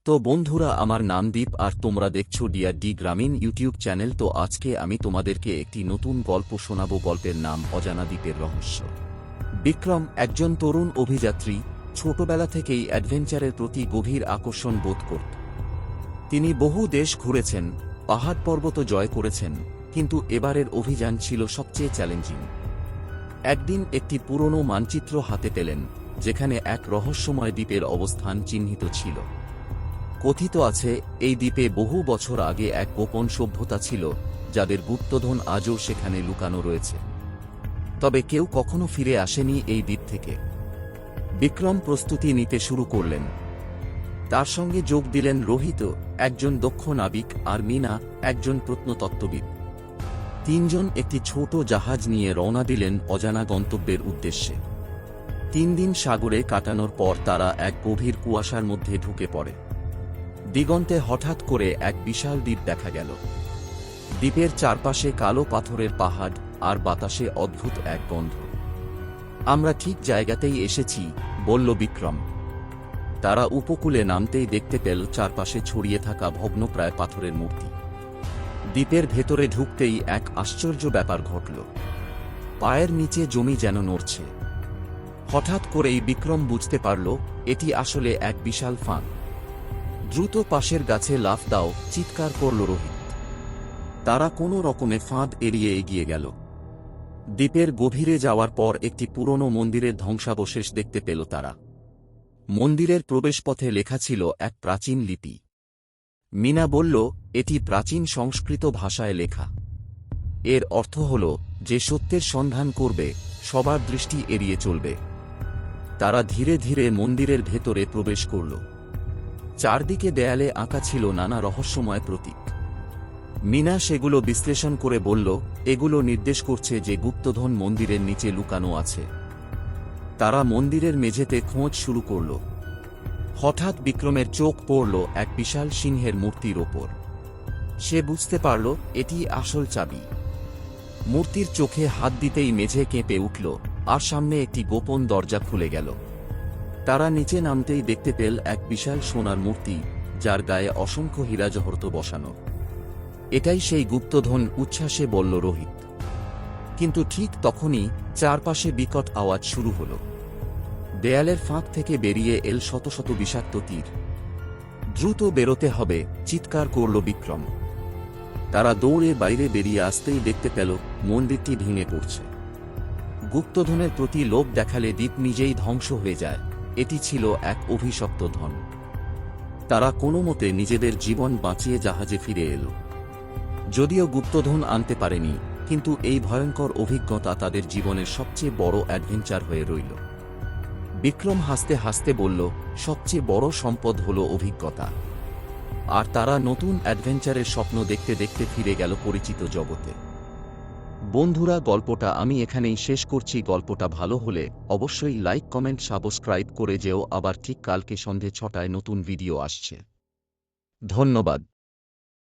তো বন্ধুরা, আমার নাম দীপ আর তোমরা দেখছো ডি গ্রামীণ ইউটিউব চ্যানেল। তো আজকে আমি তোমাদেরকে একটি নতুন গল্প শোনাবো। গল্পের নাম অজানা দ্বীপের রহস্য। বিক্রম একজন তরুণ অভিযাত্রী। ছোটবেলা থেকেই অ্যাডভেঞ্চারের প্রতি গভীর আকর্ষণ বোধ করত। তিনি বহু দেশ ঘুরেছেন, পাহাড় পর্বত জয় করেছেন, কিন্তু এবারের অভিযান ছিল সবচেয়ে চ্যালেঞ্জিং। একদিন একটি পুরনো মানচিত্র হাতে পেলেন, যেখানে এক রহস্যময় দ্বীপের অবস্থান চিহ্নিত ছিল। কথিত আছে, এই দ্বীপে বহু বছর আগে এক গোপন সভ্যতা ছিল, যাদের গুপ্তধন আজও সেখানে লুকানো রয়েছে। তবে কেউ কখনো ফিরে আসেনি এই দ্বীপ থেকে। বিক্রম প্রস্তুতি নিতে শুরু করলেন। তার সঙ্গে যোগ দিলেন রোহিত, একজন দক্ষ নাবিক, আর মিনা, একজন প্রত্নতত্ত্ববিদ। তিনজন একটি ছোট জাহাজ নিয়ে রওনা দিলেন অজানা গন্তব্যের উদ্দেশ্যে। 3 দিন সাগরে কাটানোর পর তারা এক গভীর কুয়াশার মধ্যে ঢুকে পড়ে। দিগন্তে হঠাৎ করে এক বিশাল দ্বীপ দেখা গেল। দ্বীপের চারপাশে কালো পাথরের পাহাড়, আর বাতাসে অদ্ভুত এক গন্ধ। আমরা ঠিক জায়গাতেই এসেছি, বলল বিক্রম। তারা উপকূলে নামতেই দেখতে পেল চারপাশে ছড়িয়ে থাকা ভগ্নপ্রায় পাথরের মূর্তি। দ্বীপের ভেতরে ঢুকতেই এক আশ্চর্য ব্যাপার ঘটল। পায়ের নিচে জমি যেন নড়ছে। হঠাৎ করেই বিক্রম বুঝতে পারল, এটি আসলে এক বিশাল ফাঁদ। দ্রুত পাশের গাছে লাফ দাও, চিৎকার করল রোহিত। তারা কোনো রকমে ফাঁদ এড়িয়ে এগিয়ে গেল। দ্বীপের গভীরে যাওয়ার পর একটি পুরনো মন্দিরের ধ্বংসাবশেষ দেখতে পেল তারা। মন্দিরের প্রবেশপথে লেখা ছিল এক প্রাচীন লিপি। মিনা বলল, এটি প্রাচীন সংস্কৃত ভাষায় লেখা। এর অর্থ হল, যে সত্যের সন্ধান করবে, সবার দৃষ্টি এড়িয়ে চলবে। তারা ধীরে ধীরে মন্দিরের ভেতরে প্রবেশ করল। চারদিকে দেয়ালে আঁকা ছিল নানা রহস্যময় প্রতীক। মিনা সেগুলো বিশ্লেষণ করে বলল, এগুলো নির্দেশ করছে যে গুপ্তধন মন্দিরের নিচে লুকানো আছে। তারা মন্দিরের মেঝেতে খোঁজ শুরু করল। হঠাৎ বিক্রমের চোখ পড়ল এক বিশাল সিংহের মূর্তির ওপর। সে বুঝতে পারল, এটি আসল চাবি। মূর্তির চোখে হাত দিতেই মেঝে কেঁপে উঠল, আর সামনে একটি গোপন দরজা খুলে গেল। তারা নিচে নামতেই দেখতে পেল এক বিশাল সোনার মূর্তি, যার গায়ে অসংখ্য হীরা জহরত বসানো। এটাই সেই গুপ্তধন, উচ্ছ্বাসে বলল রোহিত। কিন্তু ঠিক তখনই চারপাশে বিকট আওয়াজ শুরু হল। দেয়ালের ফাঁক থেকে বেরিয়ে এল শত শত বিষাক্ত তীর। দ্রুত বেরোতে হবে, চিৎকার করল বিক্রম। তারা দৌড়ে বাইরে বেরিয়ে আসতেই দেখতে পেল, মন্দিরটি ভেঙে পড়ছে। গুপ্তধনের প্রতি লোভ দেখালে দ্বীপ নিজেই ধ্বংস হয়ে যায়। এটি ছিল এক অভিশপ্ত ধন। তারা কোনো মতে নিজেদের জীবন বাঁচিয়ে জাহাজে ফিরে এল। যদিও গুপ্তধন আনতে পারেনি, কিন্তু এই ভয়ঙ্কর অভিজ্ঞতা তাদের জীবনের সবচেয়ে বড় অ্যাডভেঞ্চার হয়ে রইল। বিক্রম হাসতে হাসতে বলল, সবচেয়ে বড় সম্পদ হল অভিজ্ঞতা। আর তারা নতুন অ্যাডভেঞ্চারের স্বপ্ন দেখতে দেখতে ফিরে গেল পরিচিত জগতে। বন্ধুরা, গল্পটা আমি এখানেই শেষ করছি। গল্পটা ভালো হলে অবশ্যই লাইক, কমেন্ট, সাবস্ক্রাইব করে যেও। আবার ঠিক কালকে সন্ধে 6টায় নতুন ভিডিও আসছে। ধন্যবাদ।